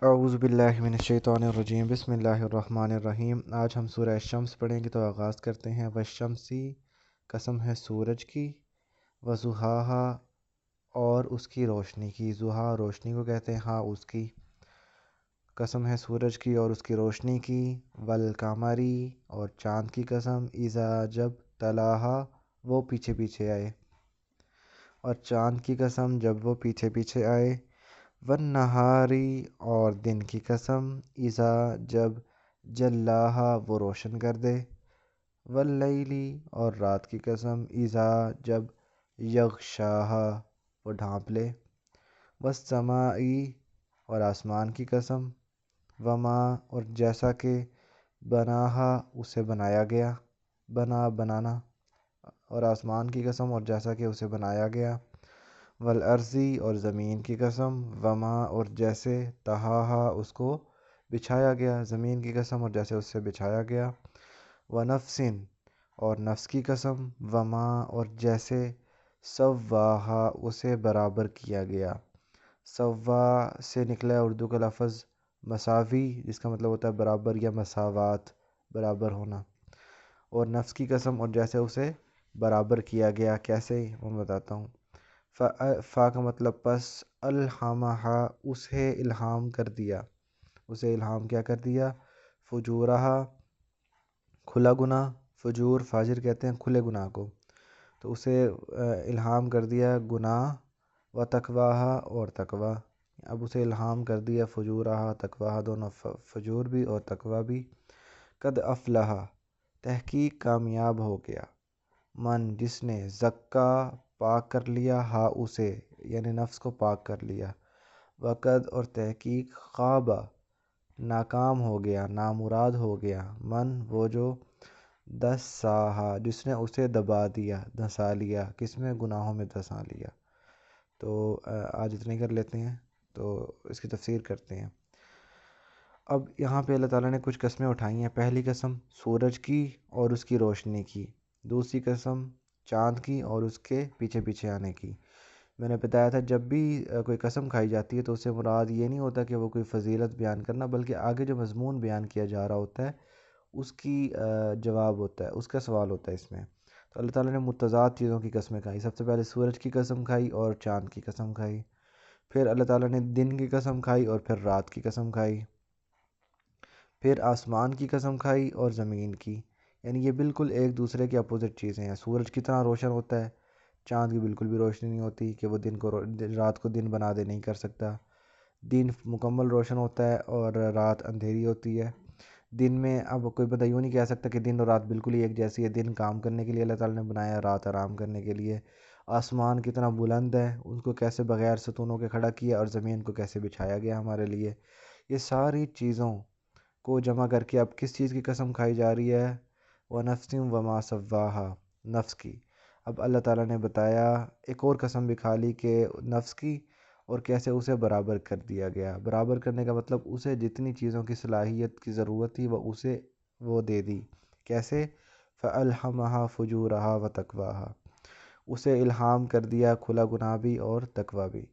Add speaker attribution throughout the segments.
Speaker 1: اعوذ باللہ من الشیطان الرجیم بسم اللہ الرحمن الرحیم۔ آج ہم سورہ الشمس پڑھیں گے، تو آغاز کرتے ہیں۔ والشمسی، قسم ہے سورج کی، وضحاہا، اور اس کی روشنی کی۔ ضحا روشنی کو کہتے ہیں، ہاں اس کی، قسم ہے سورج کی اور اس کی روشنی کی۔ والقمری، اور چاند کی قسم، اذا جب، تلاہا وہ پیچھے پیچھے آئے، اور چاند کی قسم جب وہ پیچھے پیچھے آئے۔ والنہاری، اور دن کی قسم، اذا جب، جلاہا وہ روشن کر دے۔ واللیلی، اور رات کی قسم، اذا جب، یغشاہا وہ ڈھانپ لے۔ والسمائی، اور آسمان کی قسم، وما، اور جیسا کہ، بناہا اسے بنایا گیا، بنانا، اور آسمان کی قسم اور جیسا کہ اسے بنایا گیا۔ والارضی، اور زمین کی قسم، وما، اور جیسے، طہاہا اس کو بچھایا گیا، زمین کی قسم اور جیسے اس سے بچھایا گیا۔ ونفس، اور نفس کی قسم، وما، اور جیسے، سواہا اسے برابر کیا گیا۔ سوا سے نکلا ہے اردو کا لفظ مساوی، جس کا مطلب ہوتا ہے برابر یا مساوات، برابر ہونا۔ اور نفس کی قسم اور جیسے اسے برابر کیا گیا، کیسے وہ بتاتا ہوں۔ فا کا مطلب پس، الہمہا اسے الہام کر دیا، اسے الہام کیا کر دیا۔ فجورہا کھلا گناہ، فجور فاجر کہتے ہیں کھلے گناہ کو، تو اسے الہام کر دیا گناہ۔ و تقواہا، اور تقوی، اب اسے الہام کر دیا فجورہا تقواہا، دونوں فجور بھی اور تقوی بھی۔ قد افلحا تحقیق کامیاب ہو گیا، من جس نے، زکا پاک کر لیا، ہا اسے یعنی نفس کو پاک کر لیا۔ وقد، اور تحقیق، خواب ناکام ہو گیا، نامراد ہو گیا، من وہ جو، دساہا جس نے اسے دبا دیا، دھسا لیا، کس میں، گناہوں میں دھسا لیا۔ تو آج اتنے کر لیتے ہیں، تو اس کی تفسیر کرتے ہیں۔ اب یہاں پہ اللہ تعالیٰ نے کچھ قسمیں اٹھائی ہیں۔ پہلی قسم سورج کی اور اس کی روشنی کی، دوسری قسم چاند کی اور اس کے پیچھے پیچھے آنے کی۔ میں نے بتایا تھا جب بھی کوئی قسم کھائی جاتی ہے تو اس سے مراد یہ نہیں ہوتا کہ وہ کوئی فضیلت بیان کرنا، بلکہ آگے جو مضمون بیان کیا جا رہا ہوتا ہے اس کی جواب ہوتا ہے، اس کا سوال ہوتا ہے اس میں۔ تو اللہ تعالیٰ نے متضاد چیزوں کی قسمیں کھائی، سب سے پہلے سورج کی قسم کھائی اور چاند کی قسم کھائی، پھر اللہ تعالیٰ نے دن کی قسم کھائی اور پھر رات کی قسم کھائی، پھر آسمان کی قسم کھائی اور زمین کی۔ یعنی یہ بالکل ایک دوسرے کے اپوزٹ چیزیں ہیں۔ سورج کتنا روشن ہوتا ہے، چاند کی بالکل بھی روشنی نہیں ہوتی کہ وہ دن کو رات کو دن بنا دے، نہیں کر سکتا۔ دن مکمل روشن ہوتا ہے اور رات اندھیری ہوتی ہے۔ دن میں اب کوئی بندہ یوں نہیں کہہ سکتا کہ دن اور رات بالکل ہی ایک جیسی ہے، دن کام کرنے کے لیے اللہ تعالیٰ نے بنایا، رات آرام کرنے کے لیے۔ آسمان کتنا بلند ہے، اس کو کیسے بغیر ستونوں کے کھڑا کیا، اور زمین کو کیسے بچھایا گیا ہمارے لیے۔ یہ ساری چیزوں کو جمع کر کے اب کس چیز کی قسم کھائی جا رہی ہے، وَنَفْسٍ وَمَا سَوَّاهَا، نفس کی۔ اب اللہ تعالیٰ نے بتایا، ایک اور قسم بھی کھا لی کہ نفس کی، اور کیسے اسے برابر کر دیا گیا۔ برابر کرنے کا مطلب اسے جتنی چیزوں کی صلاحیت کی ضرورت تھی وہ دے دی۔ کیسے، فَأَلْهَمَهَا فُجُورَهَا وَتَقْوَاهَا، اسے الہام کر دیا کھلا گناہ بھی اور تقوی بھی۔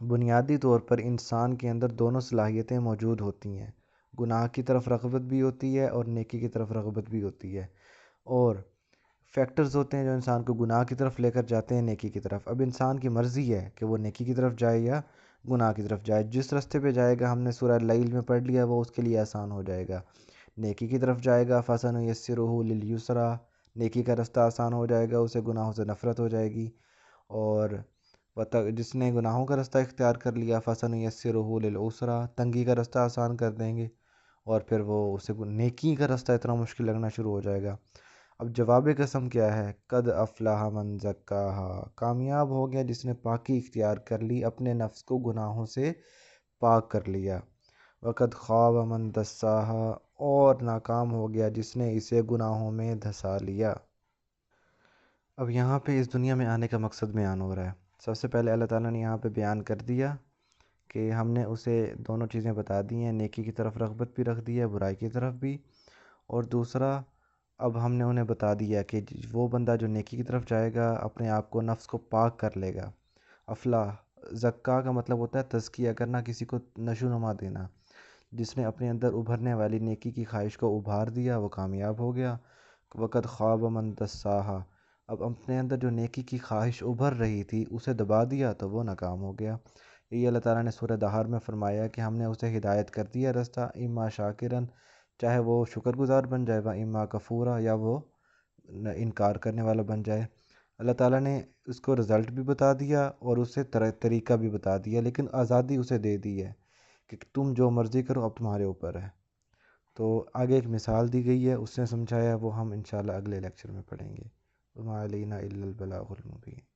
Speaker 1: بنیادی طور پر انسان کے اندر دونوں صلاحیتیں موجود ہوتی ہیں، گناہ کی طرف رغبت بھی ہوتی ہے اور نیکی کی طرف رغبت بھی ہوتی ہے، اور فیکٹرز ہوتے ہیں جو انسان کو گناہ کی طرف لے کر جاتے ہیں، نیکی کی طرف۔ اب انسان کی مرضی ہے کہ وہ نیکی کی طرف جائے یا گناہ کی طرف جائے۔ جس رستے پہ جائے گا، ہم نے سورہ اللیل میں پڑھ لیا، وہ اس کے لیے آسان ہو جائے گا۔ نیکی کی طرف جائے گا، فَسَنُيَسِّرُهُ لِلْيُسْرَىٰ، نیکی کا رستہ آسان ہو جائے گا، اسے گناہوں سے نفرت ہو جائے گی۔ اور جس نے گناہوں کا رستہ اختیار کر لیا، فَسَنُيَسِّرُهُ لِلْعُسْرَىٰ، تنگی کا رستہ آسان کر دیں گے، اور پھر وہ اسے نیکی کا رستہ اتنا مشکل لگنا شروع ہو جائے گا۔ اب جواب قسم کیا ہے، قد افلح من زکاہا، کامیاب ہو گیا جس نے پاکی اختیار کر لی، اپنے نفس کو گناہوں سے پاک کر لیا۔ وقد خواب من دساہا، اور ناکام ہو گیا جس نے اسے گناہوں میں دھسا لیا۔ اب یہاں پہ اس دنیا میں آنے کا مقصد بیان ہو رہا ہے۔ سب سے پہلے اللہ تعالیٰ نے یہاں پہ بیان کر دیا کہ ہم نے اسے دونوں چیزیں بتا دی ہیں، نیکی کی طرف رغبت بھی رکھ دی ہے، برائی کی طرف بھی، اور دوسرا اب ہم نے انہیں بتا دیا کہ وہ بندہ جو نیکی کی طرف جائے گا، اپنے آپ کو، نفس کو پاک کر لے گا۔ افلاح زکا کا مطلب ہوتا ہے تزکیہ کرنا، کسی کو نشو نما دینا۔ جس نے اپنے اندر ابھرنے والی نیکی کی خواہش کو ابھار دیا وہ کامیاب ہو گیا۔ وقد خواب من دساہا، اب اپنے اندر جو نیکی کی خواہش ابھر رہی تھی اسے دبا دیا تو وہ ناکام ہو گیا۔ یہ اللہ تعالیٰ نے سورہ دہر میں فرمایا کہ ہم نے اسے ہدایت کر دیا رستہ، اما شاکرن، چاہے وہ شکر گزار بن جائے، و اما کفورا، یا وہ انکار کرنے والا بن جائے۔ اللہ تعالیٰ نے اس کو رزلٹ بھی بتا دیا اور اسے طریقہ بھی بتا دیا، لیکن آزادی اسے دے دی ہے کہ تم جو مرضی کرو، اب تمہارے اوپر ہے۔ تو آگے ایک مثال دی گئی ہے، اس نے سمجھایا، وہ ہم انشاءاللہ اگلے لیکچر میں پڑھیں گے۔ وما علینا الا البلاغ المبین۔